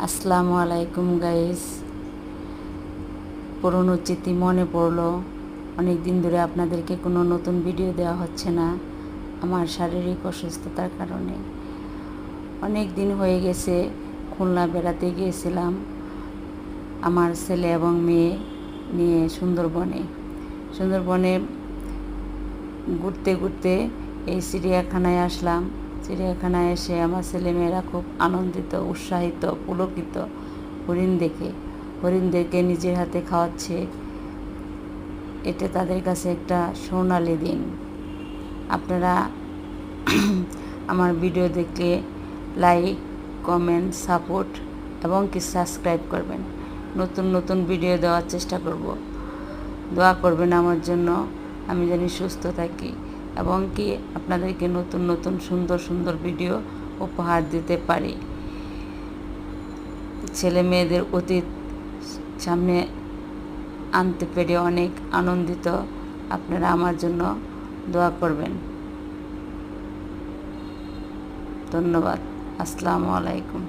আসসালামু আলাইকুম গাইস। পুরনো স্মৃতি মনে পড়লো। অনেক দিন ধরে আপনাদেরকে কোনো নতুন ভিডিও দেওয়া হচ্ছে না আমার শারীরিক অসুস্থতার কারণে। অনেক দিন হয়ে গেছে খুলনা বেড়াতে গিয়েছিলাম আমার ছেলে এবং মেয়ে নিয়ে সুন্দরবনে ঘুরতে ঘুরতে এই চিড়িয়াখানায় আসলাম। চিড়িয়াখানায় এসে আমার ছেলেমেয়েরা খুব আনন্দিত, উৎসাহিত, পুলকিত। হরিণদেরকে নিজের হাতে খাওয়াচ্ছে। এটা তাদের কাছে একটা সোনালি দিন। আপনারা আমার ভিডিও দেখলে লাইক, কমেন্ট, সাপোর্ট এবং কি সাবস্ক্রাইব করবেন। নতুন নতুন ভিডিও দেওয়ার চেষ্টা করব। দোয়া করবেন আমার জন্য, আমি জানি সুস্থ থাকি এবং কি আপনাদেরকে নতুন নতুন সুন্দর সুন্দর ভিডিও উপহার দিতে পারি। ছেলে মেয়েদের অতীত সামনে আনতে পেরে অনেক আনন্দিত। আপনারা আমার জন্য দোয়া করবেন। ধন্যবাদ। আসসালামু আলাইকুম।